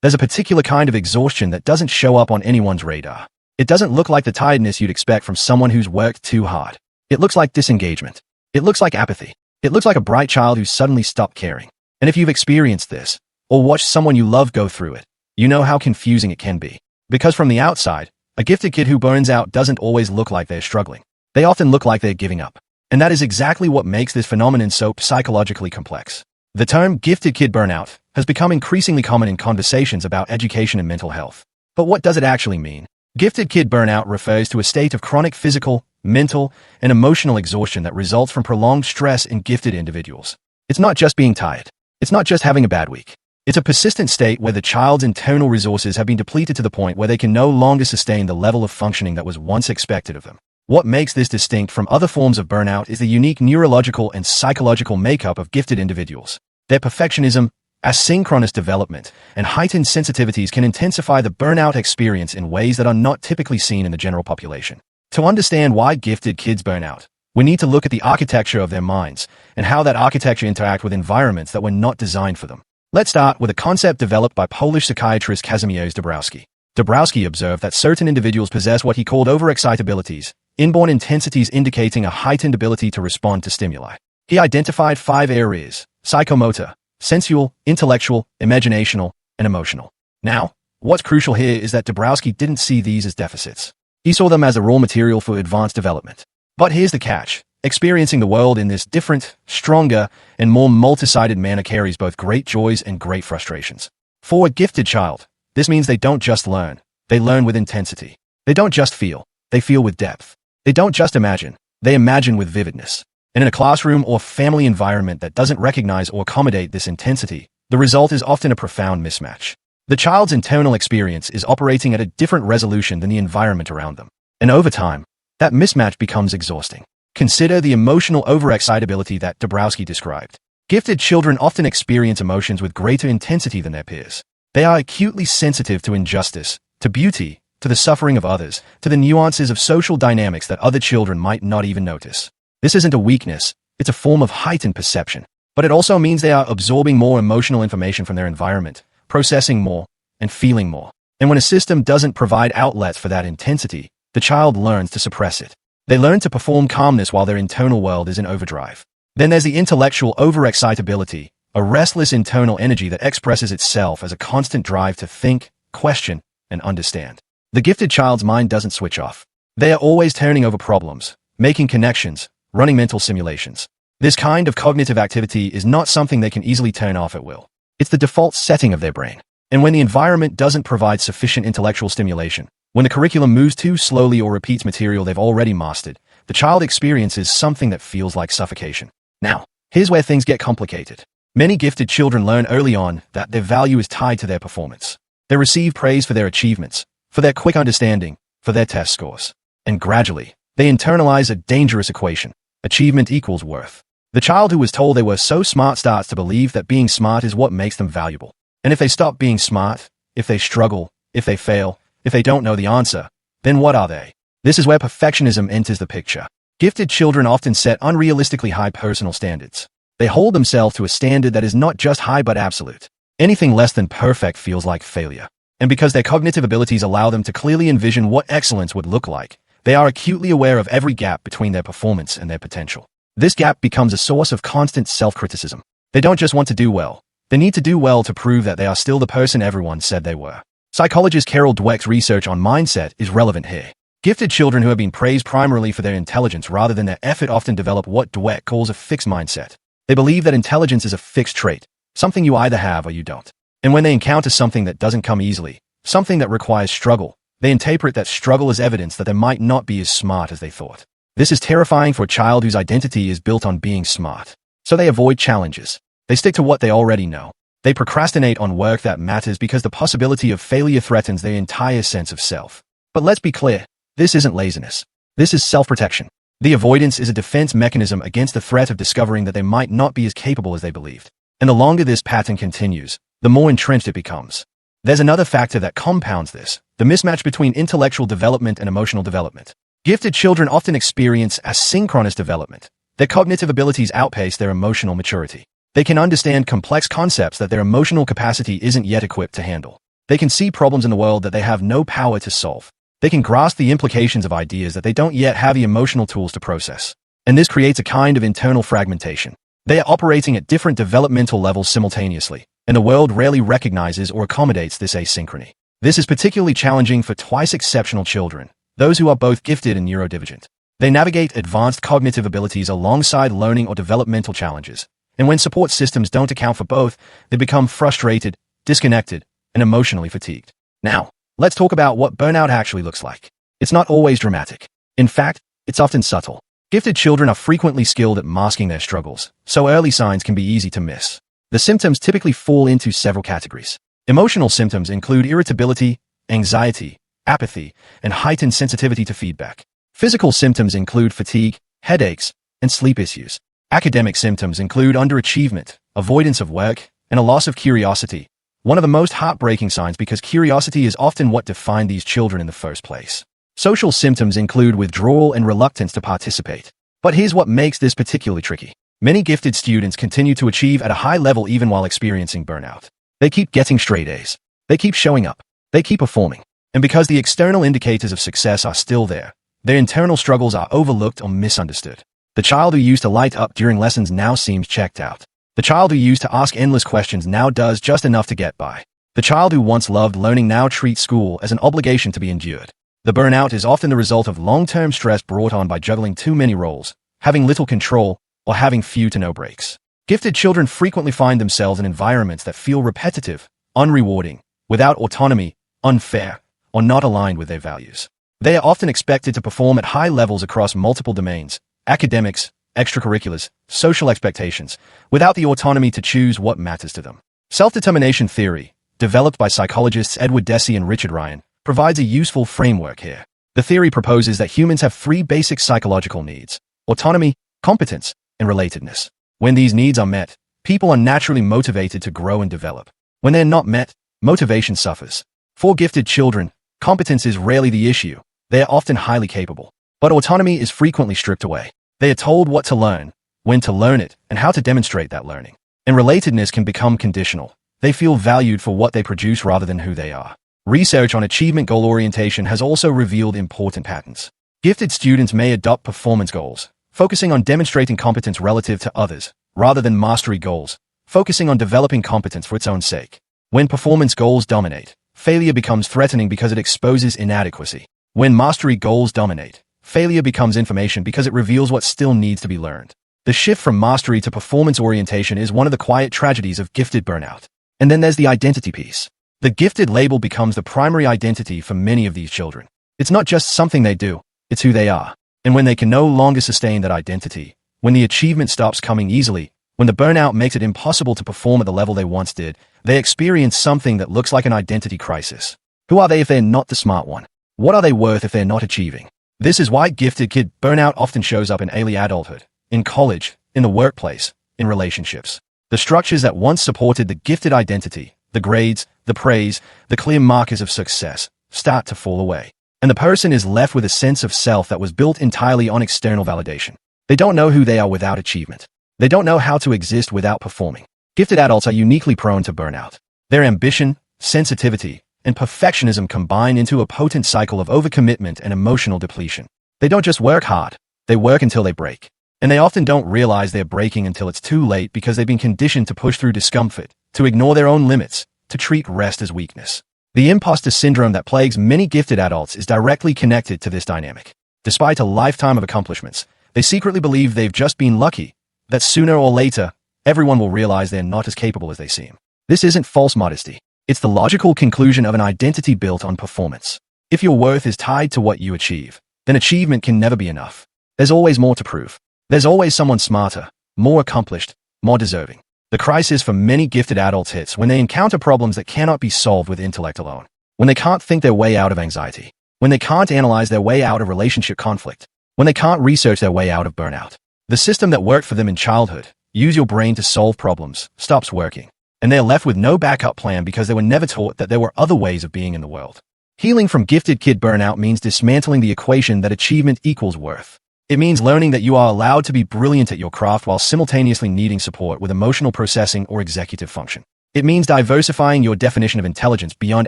There's a particular kind of exhaustion that doesn't show up on anyone's radar. It doesn't look like the tiredness you'd expect from someone who's worked too hard. It looks like disengagement. It looks like apathy. It looks like a bright child who's suddenly stopped caring. And if you've experienced this, or watched someone you love go through it, you know how confusing it can be. Because from the outside, a gifted kid who burns out doesn't always look like they're struggling. They often look like they're giving up. And that is exactly what makes this phenomenon so psychologically complex. The term gifted kid burnout has become increasingly common in conversations about education and mental health. But what does it actually mean? Gifted kid burnout refers to a state of chronic physical, mental, and emotional exhaustion that results from prolonged stress in gifted individuals. It's not just being tired. It's not just having a bad week. It's a persistent state where the child's internal resources have been depleted to the point where they can no longer sustain the level of functioning that was once expected of them. What makes this distinct from other forms of burnout is the unique neurological and psychological makeup of gifted individuals. Their perfectionism, asynchronous development, and heightened sensitivities can intensify the burnout experience in ways that are not typically seen in the general population. To understand why gifted kids burn out, we need to look at the architecture of their minds and how that architecture interacts with environments that were not designed for them. Let's start with a concept developed by Polish psychiatrist Kazimierz Dabrowski. Dabrowski observed that certain individuals possess what he called overexcitabilities, inborn intensities indicating a heightened ability to respond to stimuli. He identified 5 areas: psychomotor, sensual, intellectual, imaginational, and emotional. Now, what's crucial here is that Dabrowski didn't see these as deficits. He saw them as a raw material for advanced development. But here's the catch. Experiencing the world in this different, stronger, and more multi-sided manner carries both great joys and great frustrations. For a gifted child, this means they don't just learn, they learn with intensity. They don't just feel, they feel with depth. They don't just imagine, they imagine with vividness. And in a classroom or family environment that doesn't recognize or accommodate this intensity, the result is often a profound mismatch. The child's internal experience is operating at a different resolution than the environment around them. And over time, that mismatch becomes exhausting. Consider the emotional overexcitability that Dabrowski described. Gifted children often experience emotions with greater intensity than their peers. They are acutely sensitive to injustice, to beauty, to the suffering of others, to the nuances of social dynamics that other children might not even notice. This isn't a weakness, it's a form of heightened perception. But it also means they are absorbing more emotional information from their environment, processing more, and feeling more. And when a system doesn't provide outlets for that intensity, the child learns to suppress it. They learn to perform calmness while their internal world is in overdrive. Then there's the intellectual overexcitability, a restless internal energy that expresses itself as a constant drive to think, question, and understand. The gifted child's mind doesn't switch off. They are always turning over problems, making connections, running mental simulations. This kind of cognitive activity is not something they can easily turn off at will. It's the default setting of their brain. And when the environment doesn't provide sufficient intellectual stimulation, when the curriculum moves too slowly or repeats material they've already mastered, the child experiences something that feels like suffocation. Now, here's where things get complicated. Many gifted children learn early on that their value is tied to their performance. They receive praise for their achievements, for their quick understanding, for their test scores. And gradually, they internalize a dangerous equation. Achievement equals worth. The child who was told they were so smart starts to believe that being smart is what makes them valuable. And if they stop being smart, if they struggle, if they fail, if they don't know the answer, then what are they? This is where perfectionism enters the picture. Gifted children often set unrealistically high personal standards. They hold themselves to a standard that is not just high but absolute. Anything less than perfect feels like failure. And because their cognitive abilities allow them to clearly envision what excellence would look like, they are acutely aware of every gap between their performance and their potential. This gap becomes a source of constant self-criticism. They don't just want to do well. They need to do well to prove that they are still the person everyone said they were. Psychologist Carol Dweck's research on mindset is relevant here. Gifted children who have been praised primarily for their intelligence rather than their effort often develop what Dweck calls a fixed mindset. They believe that intelligence is a fixed trait, something you either have or you don't. And when they encounter something that doesn't come easily, something that requires struggle, they interpret that struggle as evidence that they might not be as smart as they thought. This is terrifying for a child whose identity is built on being smart. So they avoid challenges. They stick to what they already know. They procrastinate on work that matters because the possibility of failure threatens their entire sense of self. But let's be clear, this isn't laziness. This is self-protection. The avoidance is a defense mechanism against the threat of discovering that they might not be as capable as they believed. And the longer this pattern continues, the more entrenched it becomes. There's another factor that compounds this, the mismatch between intellectual development and emotional development. Gifted children often experience asynchronous development. Their cognitive abilities outpace their emotional maturity. They can understand complex concepts that their emotional capacity isn't yet equipped to handle. They can see problems in the world that they have no power to solve. They can grasp the implications of ideas that they don't yet have the emotional tools to process. And this creates a kind of internal fragmentation. They are operating at different developmental levels simultaneously, and the world rarely recognizes or accommodates this asynchrony. This is particularly challenging for twice exceptional children, those who are both gifted and neurodivergent. They navigate advanced cognitive abilities alongside learning or developmental challenges, and when support systems don't account for both, they become frustrated, disconnected, and emotionally fatigued. Now, let's talk about what burnout actually looks like. It's not always dramatic. In fact, it's often subtle. Gifted children are frequently skilled at masking their struggles, so early signs can be easy to miss. The symptoms typically fall into several categories. Emotional symptoms include irritability, anxiety, apathy, and heightened sensitivity to feedback. Physical symptoms include fatigue, headaches, and sleep issues. Academic symptoms include underachievement, avoidance of work, and a loss of curiosity. One of the most heartbreaking signs because curiosity is often what defined these children in the first place. Social symptoms include withdrawal and reluctance to participate. But here's what makes this particularly tricky. Many gifted students continue to achieve at a high level even while experiencing burnout. They keep getting straight A's. They keep showing up. They keep performing. And because the external indicators of success are still there, their internal struggles are overlooked or misunderstood. The child who used to light up during lessons now seems checked out. The child who used to ask endless questions now does just enough to get by. The child who once loved learning now treats school as an obligation to be endured. The burnout is often the result of long-term stress brought on by juggling too many roles, having little control, or having few to no breaks. Gifted children frequently find themselves in environments that feel repetitive, unrewarding, without autonomy, unfair, or not aligned with their values. They are often expected to perform at high levels across multiple domains, academics, extracurriculars, social expectations, without the autonomy to choose what matters to them. Self-determination theory, developed by psychologists Edward Deci and Richard Ryan, provides a useful framework here. The theory proposes that humans have three basic psychological needs: autonomy, competence, and relatedness. When these needs are met, people are naturally motivated to grow and develop. When they're not met, motivation suffers. For gifted children, competence is rarely the issue. They are often highly capable. But autonomy is frequently stripped away. They are told what to learn, when to learn it, and how to demonstrate that learning. And relatedness can become conditional. They feel valued for what they produce rather than who they are. Research on achievement goal orientation has also revealed important patterns. Gifted students may adopt performance goals, focusing on demonstrating competence relative to others, rather than mastery goals, focusing on developing competence for its own sake. When performance goals dominate, failure becomes threatening because it exposes inadequacy. When mastery goals dominate, failure becomes information because it reveals what still needs to be learned. The shift from mastery to performance orientation is one of the quiet tragedies of gifted burnout. And then there's the identity piece. The gifted label becomes the primary identity for many of these children. It's not just something they do, it's who they are. And when they can no longer sustain that identity, when the achievement stops coming easily, when the burnout makes it impossible to perform at the level they once did, they experience something that looks like an identity crisis. Who are they if they're not the smart one? What are they worth if they're not achieving? This is why gifted kid burnout often shows up in early adulthood, in college, in the workplace, in relationships. The structures that once supported the gifted identity, the grades, the praise, the clear markers of success, start to fall away. And the person is left with a sense of self that was built entirely on external validation. They don't know who they are without achievement. They don't know how to exist without performing. Gifted adults are uniquely prone to burnout. Their ambition, sensitivity, and perfectionism combine into a potent cycle of overcommitment and emotional depletion. They don't just work hard, they work until they break. And they often don't realize they're breaking until it's too late because they've been conditioned to push through discomfort, to ignore their own limits, to treat rest as weakness. The imposter syndrome that plagues many gifted adults is directly connected to this dynamic. Despite a lifetime of accomplishments, they secretly believe they've just been lucky, that sooner or later, everyone will realize they're not as capable as they seem. This isn't false modesty. It's the logical conclusion of an identity built on performance. If your worth is tied to what you achieve, then achievement can never be enough. There's always more to prove. There's always someone smarter, more accomplished, more deserving. The crisis for many gifted adults hits when they encounter problems that cannot be solved with intellect alone. When they can't think their way out of anxiety. When they can't analyze their way out of relationship conflict. When they can't research their way out of burnout. The system that worked for them in childhood, use your brain to solve problems, stops working. And they're left with no backup plan because they were never taught that there were other ways of being in the world. Healing from gifted kid burnout means dismantling the equation that achievement equals worth. It means learning that you are allowed to be brilliant at your craft while simultaneously needing support with emotional processing or executive function. It means diversifying your definition of intelligence beyond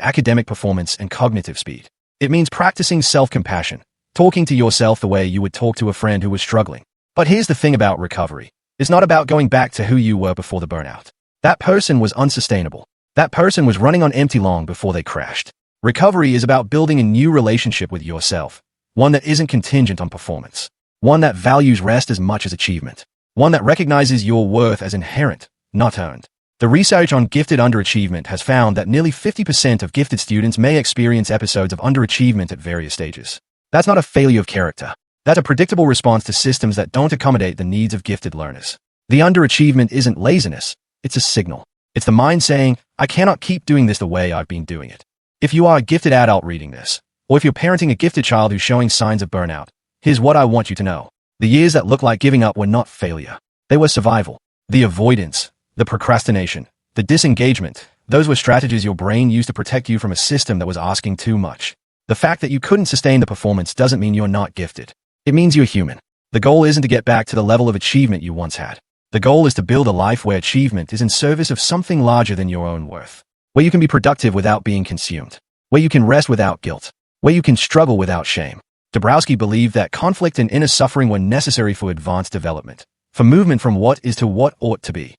academic performance and cognitive speed. It means practicing self-compassion, talking to yourself the way you would talk to a friend who was struggling. But here's the thing about recovery. It's not about going back to who you were before the burnout. That person was unsustainable. That person was running on empty long before they crashed. Recovery is about building a new relationship with yourself, one that isn't contingent on performance, one that values rest as much as achievement, one that recognizes your worth as inherent, not earned. The research on gifted underachievement has found that nearly 50% of gifted students may experience episodes of underachievement at various stages. That's not a failure of character. That's a predictable response to systems that don't accommodate the needs of gifted learners. The underachievement isn't laziness, it's a signal. It's the mind saying, I cannot keep doing this the way I've been doing it. If you are a gifted adult reading this, or if you're parenting a gifted child who's showing signs of burnout, here's what I want you to know. The years that look like giving up were not failure. They were survival. The avoidance, the procrastination, the disengagement, those were strategies your brain used to protect you from a system that was asking too much. The fact that you couldn't sustain the performance doesn't mean you're not gifted. It means you're human. The goal isn't to get back to the level of achievement you once had. The goal is to build a life where achievement is in service of something larger than your own worth, where you can be productive without being consumed, where you can rest without guilt, where you can struggle without shame. Dabrowski believed that conflict and inner suffering were necessary for advanced development, for movement from what is to what ought to be.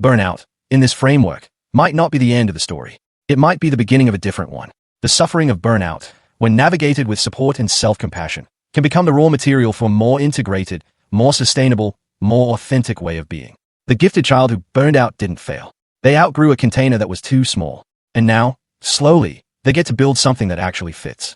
Burnout, in this framework, might not be the end of the story. It might be the beginning of a different one. The suffering of burnout, when navigated with support and self-compassion, can become the raw material for a more integrated, more sustainable, more authentic way of being. The gifted child who burned out didn't fail. They outgrew a container that was too small. And now, slowly, they get to build something that actually fits.